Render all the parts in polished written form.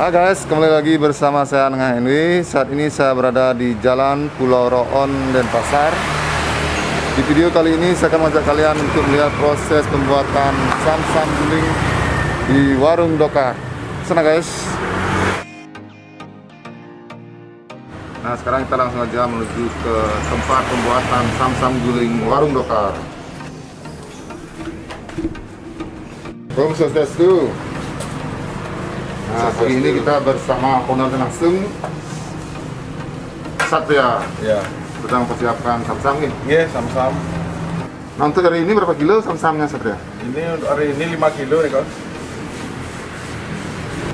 Hai guys, kembali lagi bersama saya Nengah Henry. Saat ini saya berada di Jalan Pulau Roon, Denpasar. Di video kali ini saya akan mengajak kalian untuk melihat proses pembuatan sam-sam guling di warung Dokar. Sana guys. Nah, sekarang kita langsung aja menuju ke tempat pembuatan sam-sam guling warung Dokar. Om Swastiastu. Nah, kali ini kita bersama owner langsung Satria. Ya. Sedang persiapkan sam-sam nih. Iya, sam-sam. Nah, untuk hari ini berapa kilo sam-samnya Satria? Ini untuk hari ini 5 kilo nih, Kak.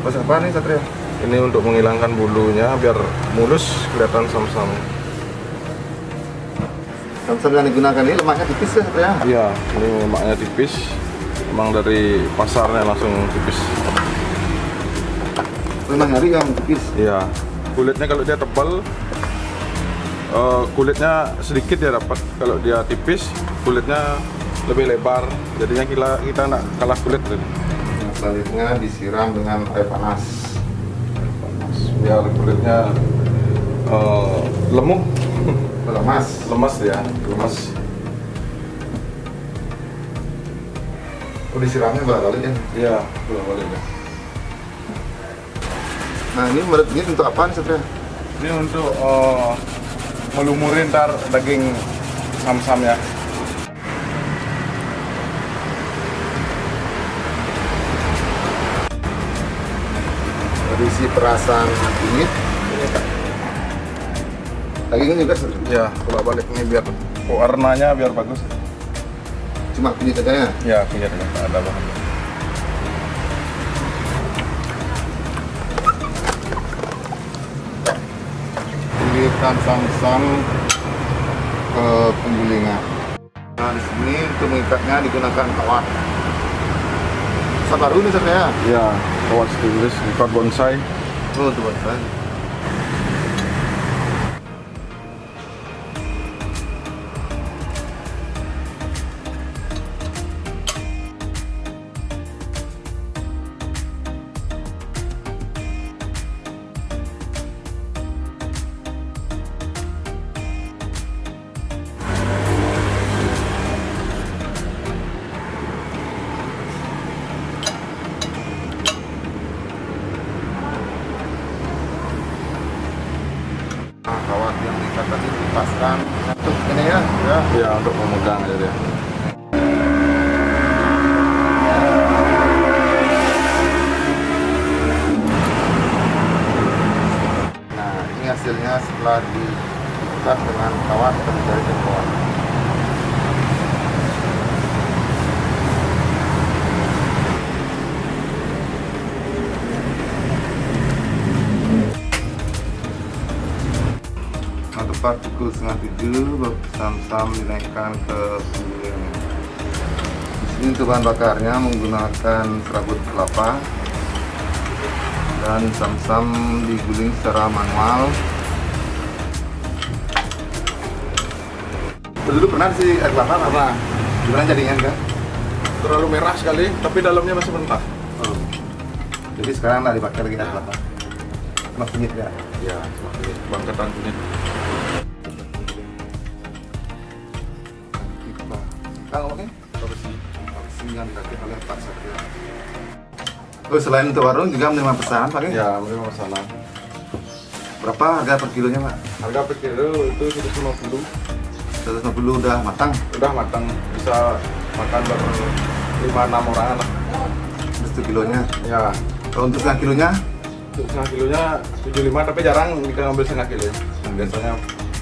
Terus apa nih Satria? Ini untuk menghilangkan bulunya biar mulus kelihatan sam-sam. Sam-sam yang digunakan ini lemaknya tipis ya Satria? Iya, ini lemaknya tipis. Emang dari pasarnya langsung tipis. Memang nyari yang tipis. Iya. Kulitnya kalau dia tebal, kulitnya sedikit dia dapat. Kalau dia tipis, kulitnya lebih lebar. Jadinya kita nak kalah kulit. Yang selanjutnya disiram dengan air panas. Biar kulitnya lemuk. Lemas Ya, lemas. Oh, disiramnya berapa kali ya? Iya, boleh boleh ya. Nah, ini untuk apa nih Satria? Ini untuk melumurin ntar daging sam-samnya. Berisi perasan kunyit. Dagingnya juga Satria? Ya, bolak balik ini biar warnanya biar bagus. Cuma kunyit aja ya? Ya, kunyit nggak ada bahan. Pilihkan sam-sam ke penggilingan. Nah, di sini untuk mengikatnya digunakan kawat. Baru nih Satria? Ya, kawat stainless, kawat bonsai. Oh, itu bonsai. Kawat yang diikat tadi dipaskan untuk ini ya, Ya, untuk memegang aja dia. Nah, ini hasilnya setelah diikat dengan kawat dari jempol. Nah, tepat pukul 6:30 sam-sam dinaikkan ke penggilingan. Di sini untuk bahan bakarnya menggunakan serabut kelapa dan sam-sam diguling secara manual. Dulu pernah sih air kelapa? Pernah. Gimana jadinya kan? Terlalu merah sekali, tapi dalamnya masih mentah. Jadi sekarang nggak dipakai lagi air kelapa. Cuma kunyit ya. Ya, cuma kunyit, bangketan kunyit. Kang, oke? Bersih. Yang dipakai oleh Pak Satria. Oh, selain untuk warung juga menerima pesanan Pak? Ya, menerima pesanan. Berapa harga per kilonya Pak? Harga per kilo itu 150. 150 udah matang. Udah matang, bisa makan ber 5-6 orang lah. Terus 1 kilonya. Ya, Kalau untuk setengah kilonya? untuk setengah kilonya 75, tapi jarang kita ngambil setengah kilo. Biasanya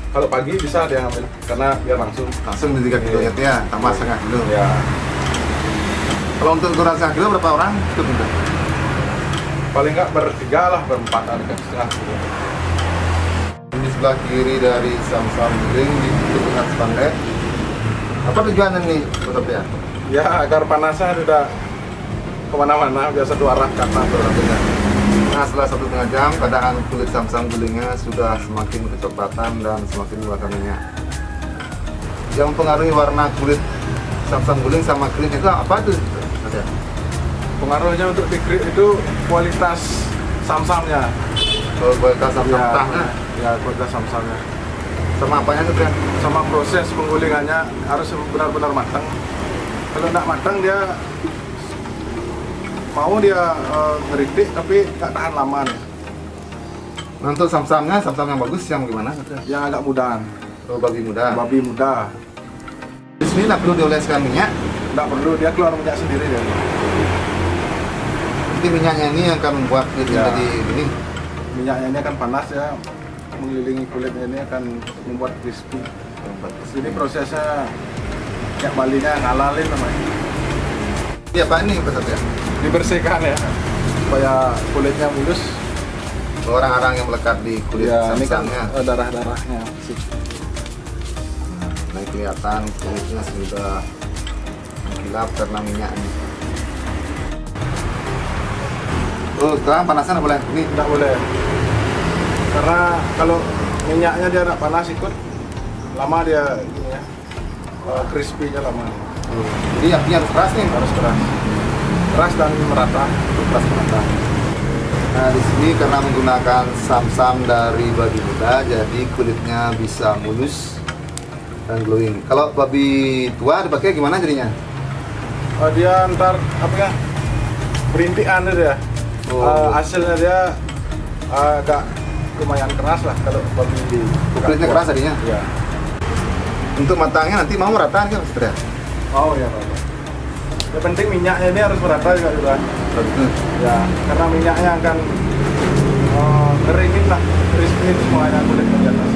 kalau pagi bisa dia ngambil karena biar langsung. Langsung di 3 kilonya ya, tambah setengah kilo. Ya, Kalau untuk ukuran setengah kilo berapa orang? Itu udah. paling nggak bertiga lah, berempat ada setengah kilo. Di sebelah kiri dari sam-sam guling ditutup dengan spandek. Apa tujuannya nih, Pak Satria? Ya, agar panasnya tidak kemana-mana, biasa dua arah kanan berarti. Nah, setelah 1,5 jam, keadaan kulit sam-sam gulingnya sudah semakin kecoklatan dan semakin mengeluarkan minyak. Yang mempengaruhi warna kulit sam-sam guling sama krim itu apa tuh? Ada? Pengaruhnya untuk di grill itu kualitas sam-samnya. Oh, kualitas sam-sam Ya, mentahnya. ya kualitas sam-samnya. Sama apanya tuh kan? Sama proses penggulingannya harus benar-benar matang. Kalau nggak matang dia mau dia ngeritik tapi nggak tahan lama nih. Nah, untuk sam-samnya, sam-sam yang bagus yang gimana? Yang agak mudahan, Oh, babi muda. babi muda. Di sini nggak perlu dioleskan minyak. Nggak perlu, dia keluar minyak sendiri dia. Nanti minyaknya ini yang akan membuat kulit Ya. tadi ini. Minyaknya ini akan panas ya, mengelilingi kulitnya ini akan membuat crispy. Jadi prosesnya kayak balinya ngalalin namanya. Iya Pak, ini Pak ya. Dibersihkan ya, supaya kulitnya mulus. Orang-orang yang melekat di kulit Ya, ini kan sam-samnya. darah-darahnya sih. Nah, kelihatan kulitnya sudah mengkilap karena minyaknya. Oh, sekarang panasan nggak boleh? Ini Nggak boleh, karena kalau minyaknya dia nggak panas ikut, lama dia ini ya, crispy-nya lama. jadi apinya harus keras nih. Harus keras dan merata. Keras merata. Nah, di sini karena menggunakan sam-sam dari babi muda, jadi kulitnya bisa mulus dan glowing. Kalau babi tua dipakai gimana jadinya? Dia ntar apa ya, berintikan dia. Oh. Hasilnya dia agak lumayan keras lah kalau babi Kulitnya tua. keras tadinya. Iya. Untuk matangnya nanti mau merata kan Mas? Oh iya Pak. Yang penting minyaknya ini harus merata juga juga. Ya, karena minyaknya akan keringin lah, crispy semuanya kulitnya di atas.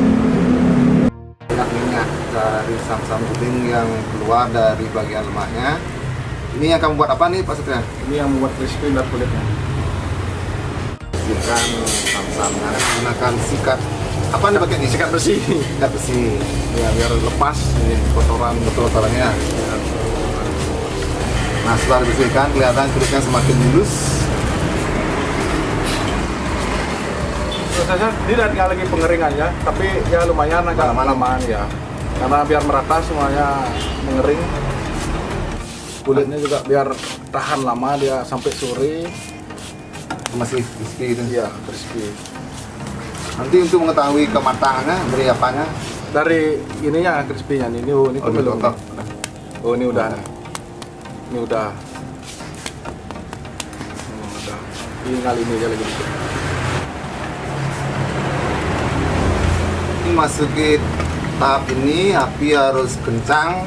Banyak minyak dari sam-sam guling yang keluar dari bagian lemaknya. Ini yang kamu buat apa nih Pak Satria? Ini yang membuat crispy dan kulitnya. Bersihkan sam-samnya menggunakan sikat. Apa nih pakai nih? Sikat besi. Sikat besi. Ya, biar lepas ini kotoran. Kotorannya. Nah, setelah dibersihkan kelihatan kulitnya semakin mulus. Prosesnya ini tinggal lagi pengeringannya, tapi ya lumayan agak lama-lamaan ya. Karena biar merata semuanya mengering. Kulitnya juga biar tahan lama dia sampai sore. Masih crispy itu. Iya, crispy. Nanti untuk mengetahui kematangannya dari apanya? Dari ininya crispy-nya nih. Ini Oh, belum. dipotong. Oh, ini udah. Ini udah. Udah. Tinggal ini aja lagi dikit. Ini masuki tahap ini api harus kencang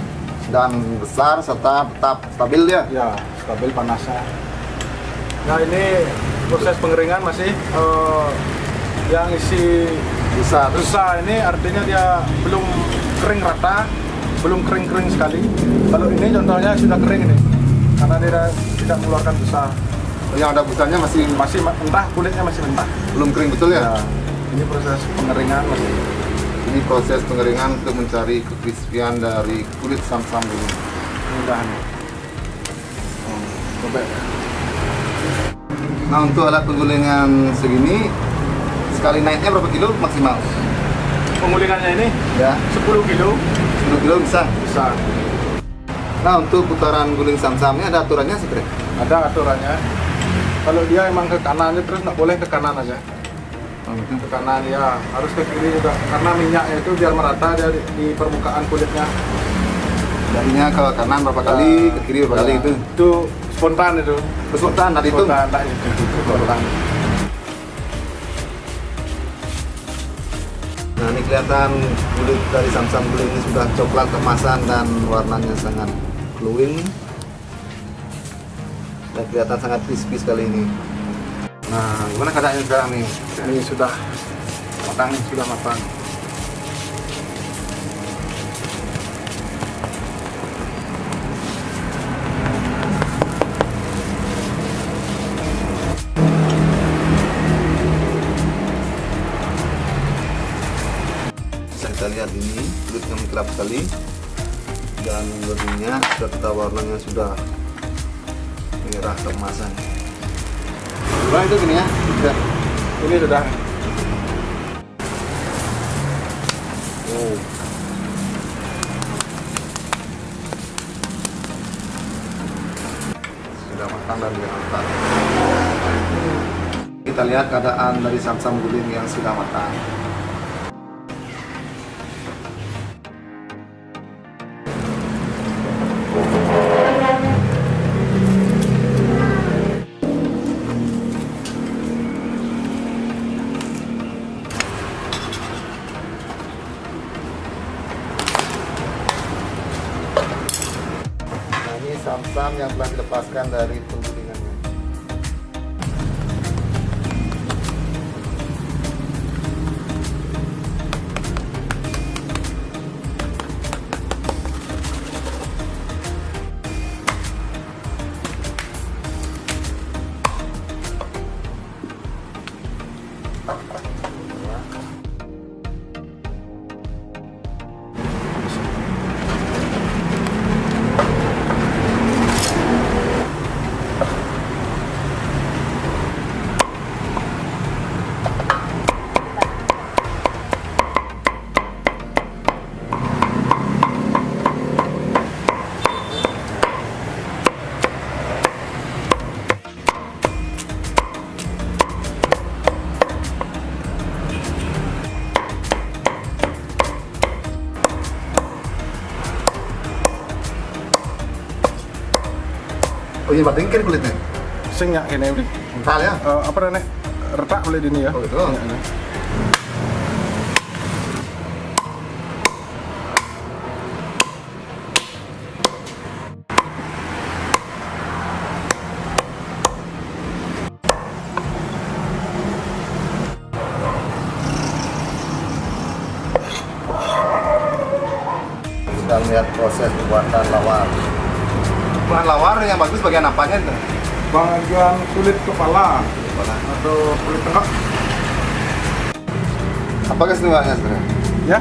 dan besar serta tetap stabil ya. Ya, stabil panasnya. Nah, ini proses pengeringan masih yang isi Bisa rusa ini artinya dia belum kering rata, belum kering-kering sekali. Kalau ini contohnya sudah kering ini, karena dia tidak mengeluarkan busa. yang ada busanya masih Masih mentah, kulitnya masih mentah. belum kering betul ya. Ya, ini proses pengeringan masih. Ini proses pengeringan untuk mencari kekrispian dari kulit sam-sam dulu. Mudah nih. Coba. Nah, untuk alat penggulingan segini sekali naiknya berapa kilo maksimal? Penggulingannya ini Ya, 10 kilo 10 kilo bisa. bisa. Nah, untuk putaran guling sam-samnya ada aturannya sih, Bre? Ada aturannya. Kalau dia emang ke kanan terus nggak boleh ke kanan aja. Ke kanan ya, harus ke kiri juga. Karena minyaknya itu biar merata dia di permukaan kulitnya. Jadinya ke kanan berapa kali, ke kiri berapa kali Ya, itu. Itu spontan itu. Kesultan tadi itu. Spontan, tak itu. Spontan. Nah, ini kelihatan kulit dari sam-sam guling ini sudah coklat keemasan dan warnanya sangat glowing. Dan kelihatan sangat crispy sekali ini. Nah, gimana keadaannya sekarang nih? Ini sudah matang, sudah matang. Bisa kita lihat ini kulitnya mengkilap sekali dan lebihnya serta warnanya sudah merah keemasan. Gimana itu gini ya? Sudah. Ini sudah. Oh. Sudah matang dan diangkat. Kita kita lihat keadaan dari sam-sam guling yang sudah matang. Nah, ini sam-sam yang telah dilepaskan dari penggulingannya. Oh iya, batingkin kulitnya. Sing ya kene udah. Ental ya? Apa nih? Retak boleh di ini ya. Oh gitu. Ini. Kita lihat proses pembuatan lawar. Bahan lawar yang bagus bagian apanya itu? Bagian kulit kepala atau kulit tengah. Apa keistimewaannya sebenarnya? Ya.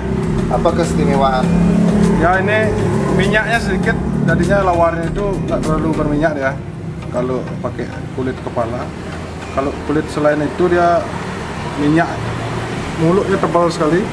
Apa keistimewaan? Ya ini minyaknya sedikit, jadinya lawarnya itu nggak terlalu berminyak ya. Kalau pakai kulit kepala, kalau kulit selain itu dia minyak, mulutnya tebal sekali.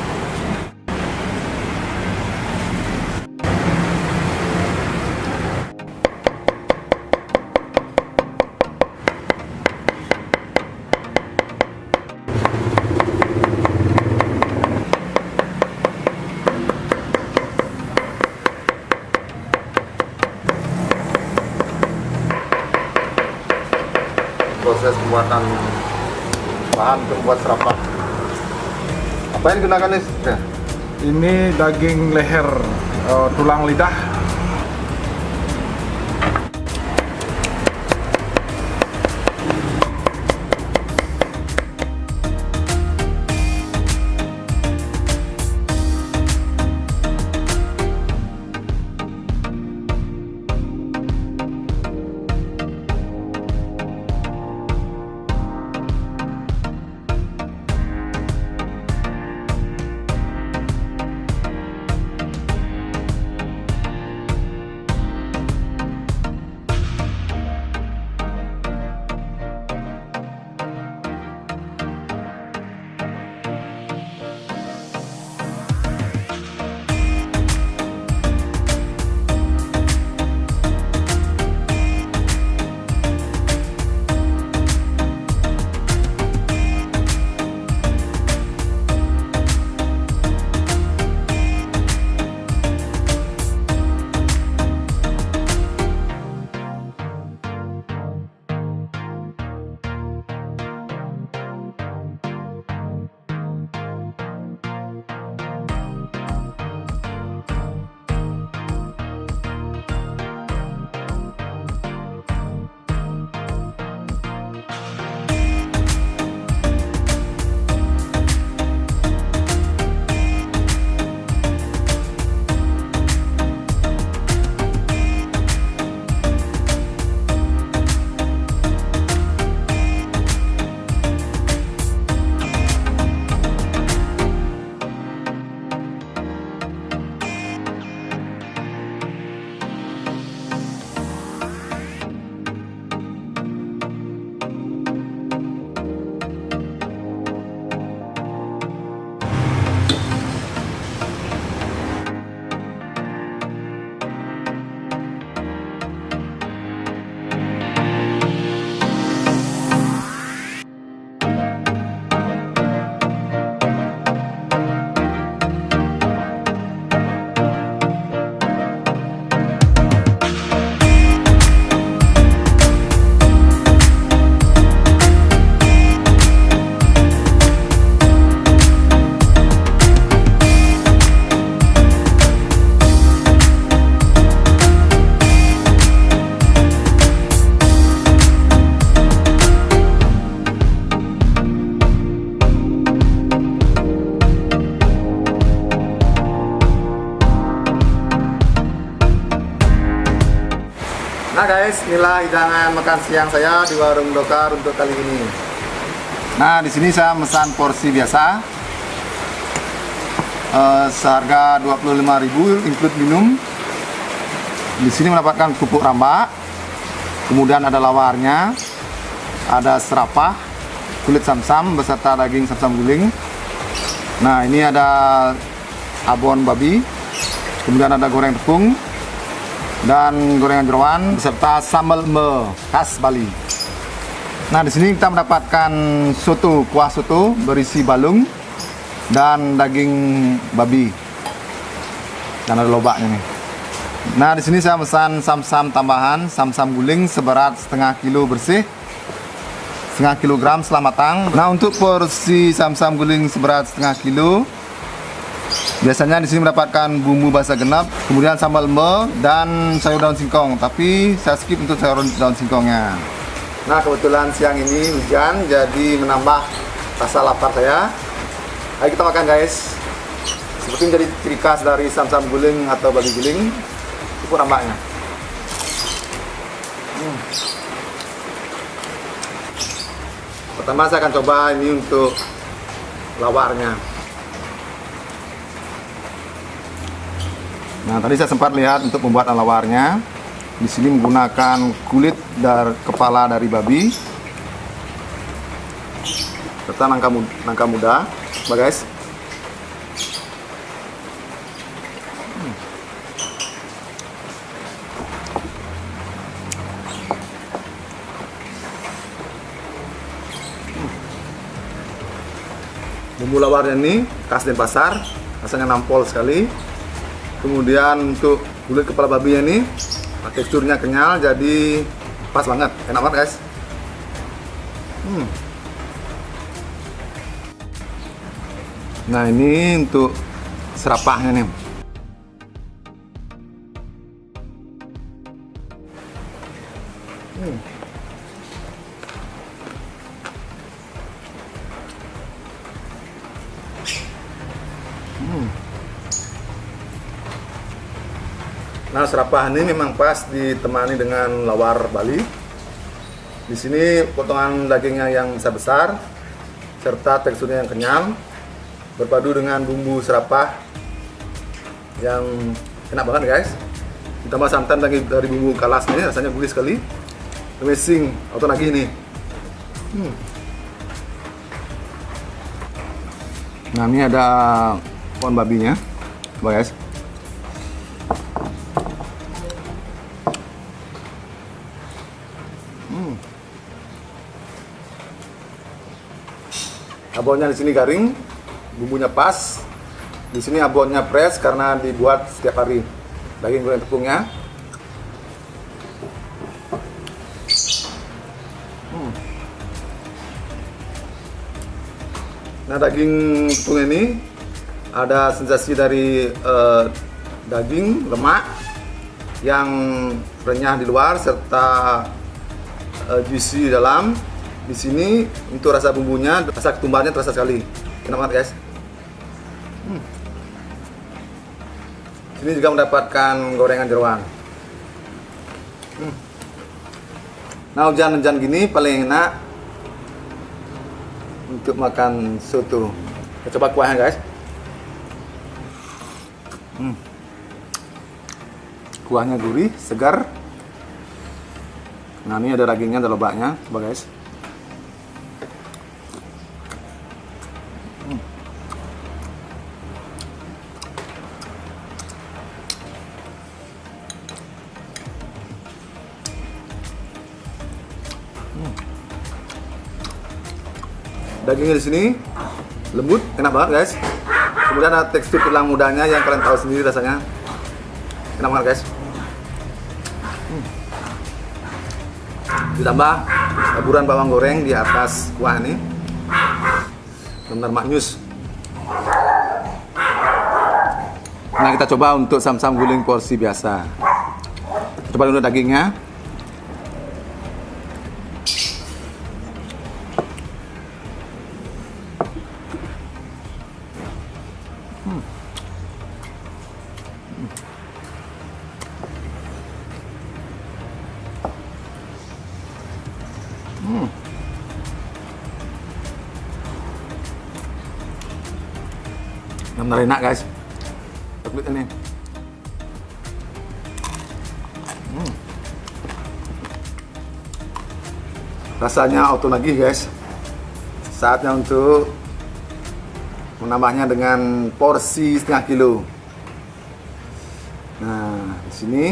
Proses pembuatan bahan pembuat serapak. Apa yang digunakan nih? Ya. Ini daging leher, tulang lidah. Nah guys, inilah hidangan makan siang saya di warung Dokar untuk kali ini. Nah, di sini saya pesan porsi biasa, seharga 25.000 include minum. Di sini mendapatkan kerupuk rambak, kemudian ada lawarnya, ada serapah, kulit samsam beserta daging samsam guling. Nah, ini ada abon babi, kemudian ada goreng tepung dan gorengan jeroan beserta sambal me khas Bali. Nah, di sini kita mendapatkan soto, kuah soto berisi balung dan daging babi. Dan ada lobaknya nih. Nah, di sini saya pesan samsam tambahan, samsam guling seberat setengah kilo bersih, setengah kilogram setelah matang. Nah, untuk porsi samsam guling seberat setengah kilo, biasanya di sini mendapatkan bumbu basa genap, kemudian sambal me dan sayur daun singkong. Tapi saya skip untuk sayur daun singkongnya. Nah, kebetulan siang ini hujan, jadi menambah rasa lapar saya. Ayo kita makan guys. Seperti menjadi ciri khas dari samsam guling atau babi guling, itu rambaknya. Pertama saya akan coba ini untuk lawarnya. Nah, tadi saya sempat lihat untuk membuat lawarnya. Di sini menggunakan kulit dari kepala dari babi serta nangka muda, guys. Bumbu lawarnya ini khas Denpasar, rasanya nampol sekali. Kemudian untuk kulit kepala babinya ini teksturnya kenyal, jadi pas banget, enak banget guys. Nah, ini untuk serapahnya nih. Nah, serapah ini memang pas ditemani dengan lawar Bali. Di sini potongan dagingnya yang besar serta teksturnya yang kenyal, berpadu dengan bumbu serapah yang enak banget guys. Ditambah santan dari bumbu kalas ini, rasanya gurih sekali. Amazing, atau lagi ini. Nah, ini ada pohon babinya, coba guys. Abonnya di sini garing, bumbunya pas. Di sini abonnya fresh karena dibuat setiap hari. Daging goreng tepungnya. Nah, daging tepung ini ada sensasi dari daging lemak yang renyah di luar serta juicy di dalam. Di sini untuk rasa bumbunya, rasa ketumbarnya terasa sekali. Enak banget guys. Sini juga mendapatkan gorengan jeroan. Nah, hujan-hujan gini paling enak untuk makan soto. Kita coba kuahnya guys. Kuahnya gurih, segar. Nah, ini ada dagingnya, ada lobaknya, coba guys. Dagingnya di sini lembut, enak banget guys. Kemudian ada tekstur tulang mudanya yang kalian tahu sendiri rasanya. Enak banget guys. Ditambah taburan bawang goreng di atas kuah ini, benar maknyus. Nah, kita coba untuk samsam guling porsi biasa. Coba dulu dagingnya. Benar enak guys, kulit ini. Rasanya auto lagi guys. Saatnya untuk menambahnya dengan porsi setengah kilo. Nah, di sini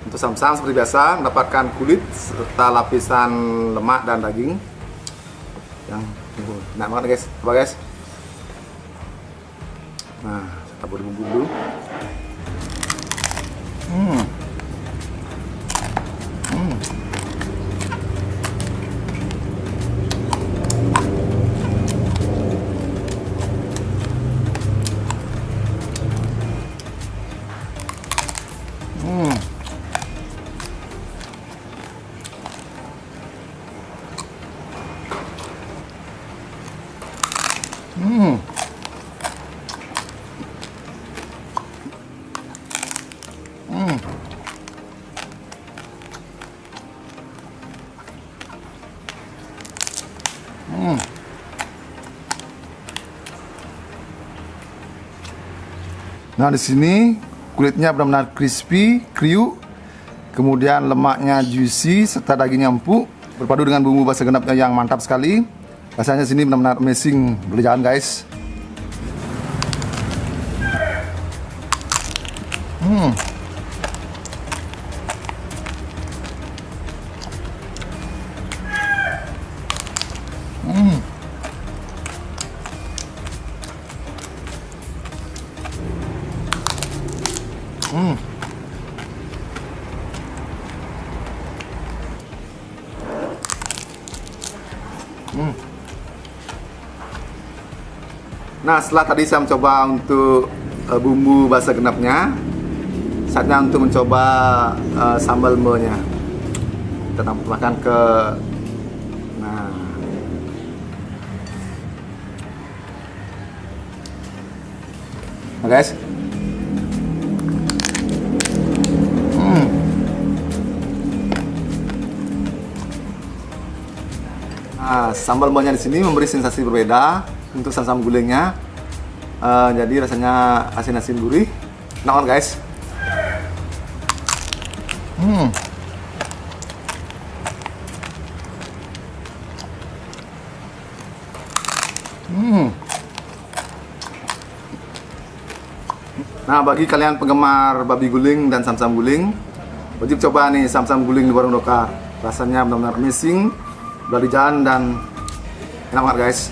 untuk samsam seperti biasa mendapatkan kulit serta lapisan lemak dan daging yang enak banget guys. Coba guys. Nah, kita tabur bumbu dulu. Nah, di sini kulitnya benar-benar crispy, kriuk, kemudian lemaknya juicy serta dagingnya empuk, berpadu dengan bumbu basa genapnya yang mantap sekali. Rasanya sini benar-benar amazing, boleh jalan guys. Nah, setelah tadi saya mencoba untuk bumbu basa genapnya, saatnya untuk mencoba sambal menya. Kita tambahkan ke nah. Nah, guys. Nah, sambal menya di sini memberi sensasi berbeda untuk samsam gulingnya. Jadi rasanya asin-asin gurih. Enak banget guys. Nah, bagi kalian penggemar babi guling dan samsam guling, wajib coba nih samsam guling di warung Dokar. Rasanya benar-benar amazing, udah di jalan dan enak banget guys.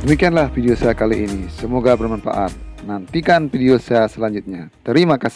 Demikianlah video saya kali ini, semoga bermanfaat. Nantikan video saya selanjutnya. Terima kasih.